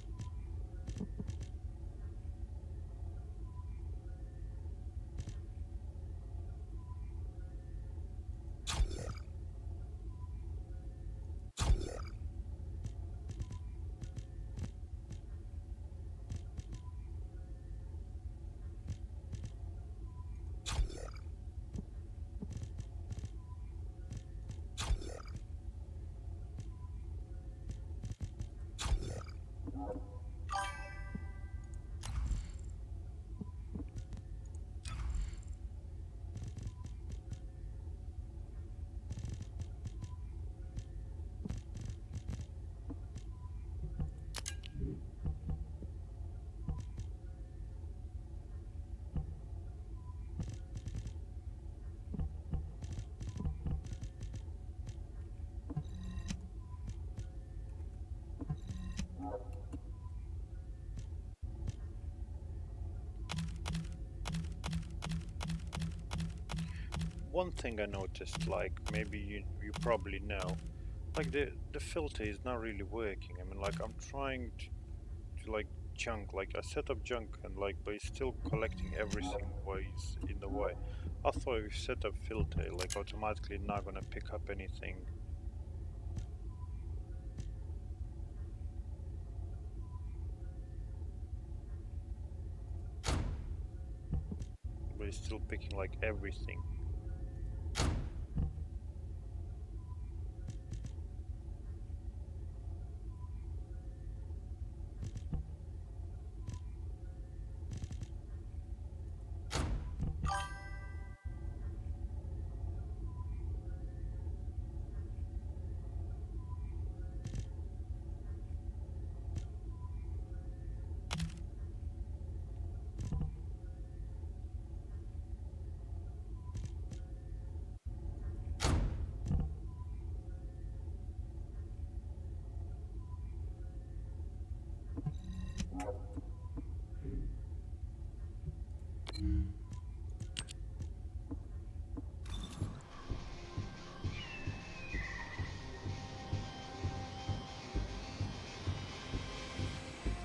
One thing I noticed, like maybe you probably know, like the filter is not really working. I mean, like I'm trying to like junk, like I set up junk and like, but it's still collecting everything ways in the way. I thought if you set up filter, like automatically not gonna pick up anything. But it's still picking like everything.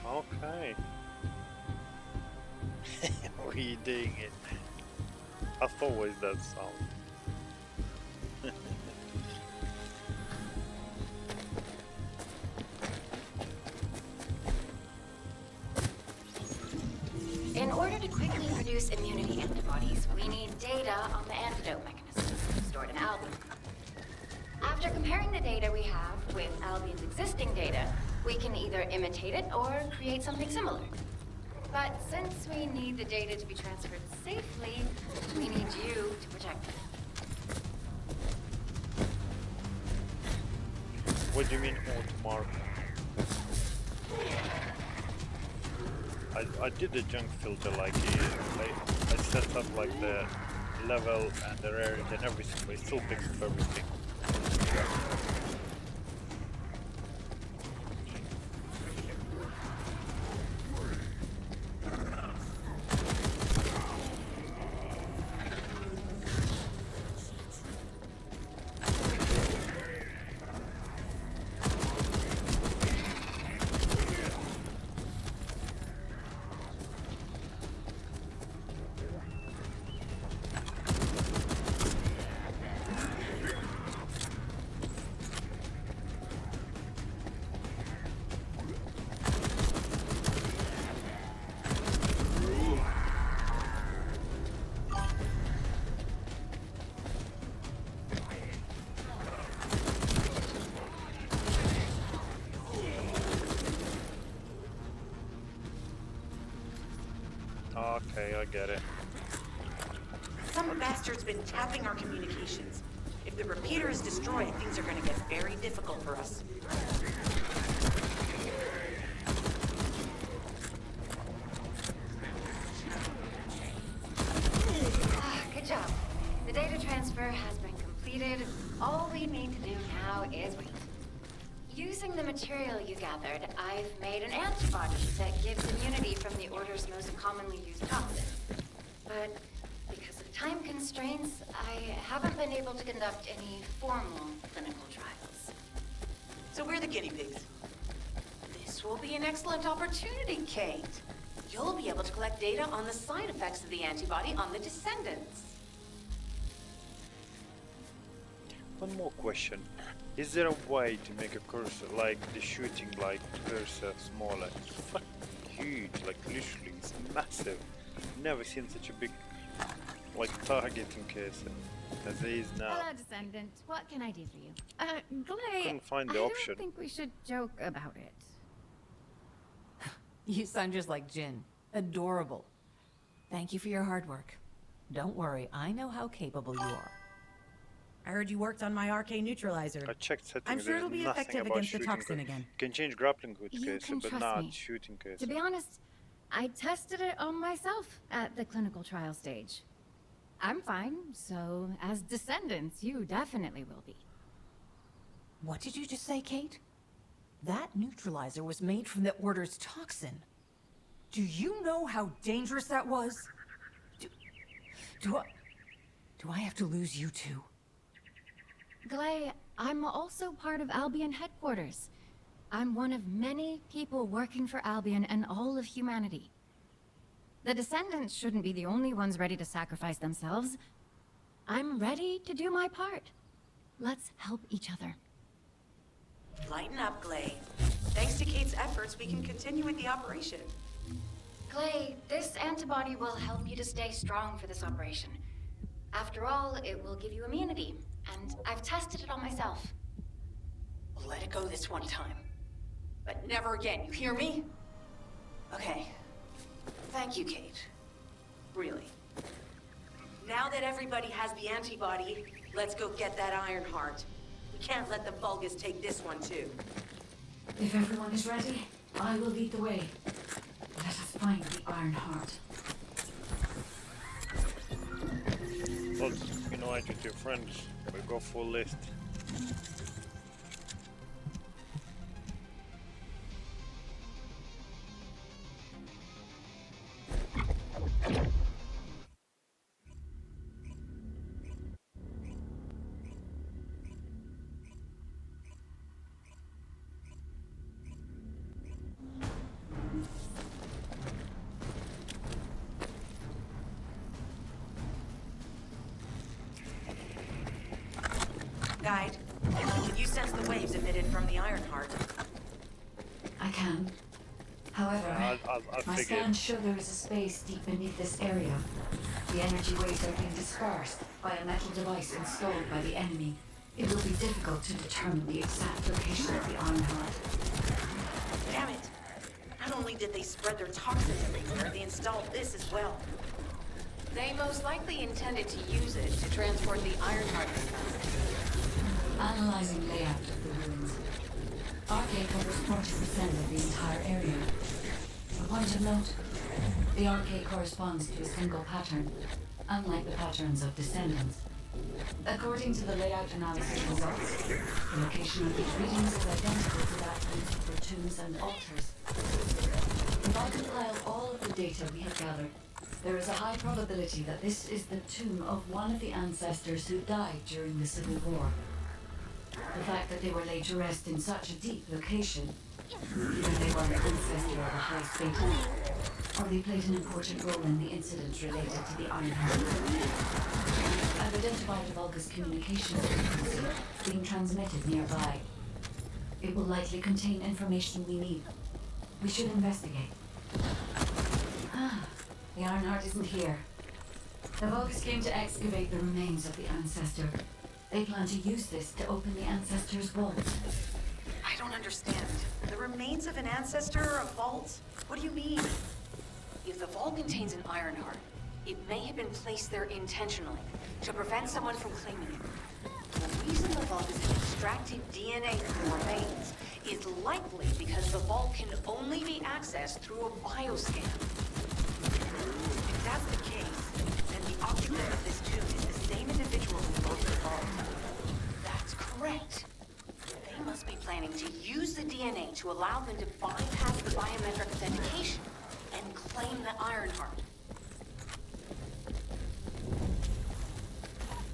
Okay. We doing it. I thought always that sound. In order to quickly produce immunity antibodies, we need data on the antidote mechanism stored in Albion. After comparing the data we have with Albion's existing data, we can either imitate it or create something similar. But since we need the data to be transferred safely, we need you to protect it. What do you mean auto-mark? I did the junk filter, like I set up like the level and the rarity and everything, but it still picks up everything. Okay, I get it. Some bastard's been tapping our communications. If the repeater is destroyed, things are gonna get very difficult for us. Good job. The data transfer has been completed. All we need to do now is wait. Using the material you gathered, I've made an antibody that gives immunity from the Order's most commonly used toxin, but because of time constraints, I haven't been able to conduct any formal clinical trials. So we're the guinea pigs. This will be an excellent opportunity, Kate. You'll be able to collect data on the side effects of the antibody on the Descendants. One more question. Is there a way to make a cursor, like the shooting, like cursor smaller? It's fucking huge, like literally, it's massive. Never seen such a big, like, targeting cursor as it is now. Hello, Descendant. What can I do for you? Glay, Couldn't find the I option. don't think we should joke about it. You sound just like Jin. Adorable. Thank you for your hard work. Don't worry, I know how capable you are. I heard you worked on my RK neutralizer. I checked settings. I'm sure there's it'll be nothing effective about against the shooting toxin cursor. again. You can change grappling hook You cursor, can but trust not me. shooting cursor. To be honest, I tested it on myself at the clinical trial stage. I'm fine, so as Descendants, you definitely will be. What did you just say, Kate? That neutralizer was made from the Order's toxin. Do you know how dangerous that was? Do I have to lose you too? Glay, I'm also part of Albion headquarters. I'm one of many people working for Albion and all of humanity. The Descendants shouldn't be the only ones ready to sacrifice themselves. I'm ready to do my part. Let's help each other. Lighten up, Glay. Thanks to Kate's efforts, we can continue with the operation. Glay, this antibody will help you to stay strong for this operation. After all, it will give you immunity, and I've tested it on myself. We'll let it go this one time. But never again, you hear me? Okay. Thank you, Kate. Really. Now that everybody has the antibody, let's go get that Ironheart. We can't let the Vulgus take this one too. If everyone is ready, I will lead the way. Let us find the Ironheart. Well, invite with your friends. We go full list. Guide, can you sense the waves emitted from the Ironheart? I can. However, I'll my figure. scans show there is a space deep beneath this area. The energy waves are being dispersed by a metal device installed by the enemy. It will be difficult to determine the exact location of the Ironheart. Damn it! Not only did they spread their toxins everywhere, they installed this as well. They most likely intended to use it to transport the Ironheart. Analyzing layout of the ruins. Arcade covers 40% of the entire area. A point of note, the arcade corresponds to a single pattern, unlike the patterns of Descendants. According to the layout analysis results, the location of each reading is identical to that used for tombs and altars. If I compile all of the data we have gathered, there is a high probability that this is the tomb of one of the ancestors who died during the Civil War. The fact that they were laid to rest in such a deep location, either they were an ancestor of a high status, or they played an important role in the incidents related to the Ironheart. I've identified a Vulgus communication frequency being transmitted nearby. It will likely contain information we need. We should investigate. The Ironheart isn't here. The Vulgus came to excavate the remains of the ancestor. They plan to use this to open the ancestor's vault. I don't understand. The remains of an ancestor, a vault? What do you mean? If the vault contains an Ironheart, it may have been placed there intentionally to prevent someone from claiming it. The reason the vault has extracted DNA from the remains is likely because the vault can only be accessed through a bioscan. If that's the case, then the occupant of this tomb is the same individual who built the vault. That's correct. They must be planning to use the DNA to allow them to bypass the biometric authentication and claim the Ironheart.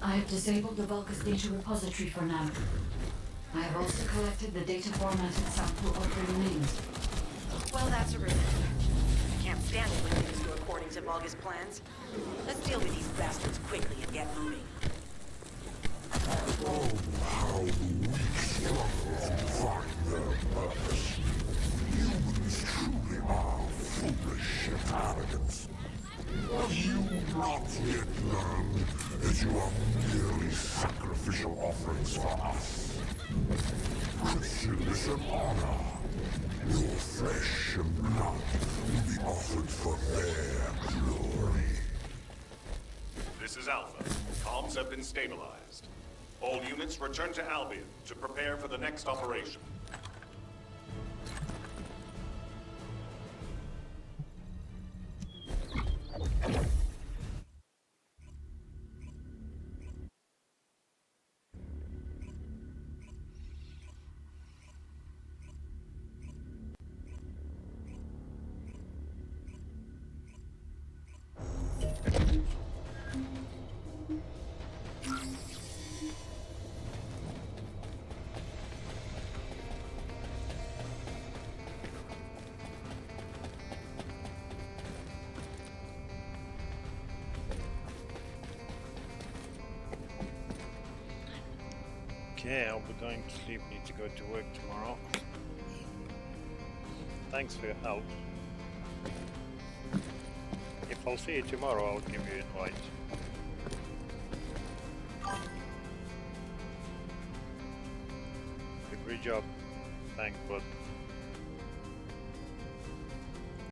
I have disabled the Vulgus data repository for now. I have also collected the data formatted sample of the remains. Well, that's a relief. I can't stand it when things go according to Vulgus plans. Let's deal with these bastards quickly and get moving. Oh, how the weak struggle to find their purpose. Humans truly are foolish shenanigans. Have you not yet learned that you are merely sacrificial offerings for us? Christianness and honor. Your flesh and blood will be offered for their glory. This is Alpha. Comms have been stabilized. All units return to Albion to prepare for the next operation. Okay, I'll be going to sleep. Need to go to work tomorrow. Thanks for your help. If I'll see you tomorrow, I'll give you an invite. Good job. Thanks, bud.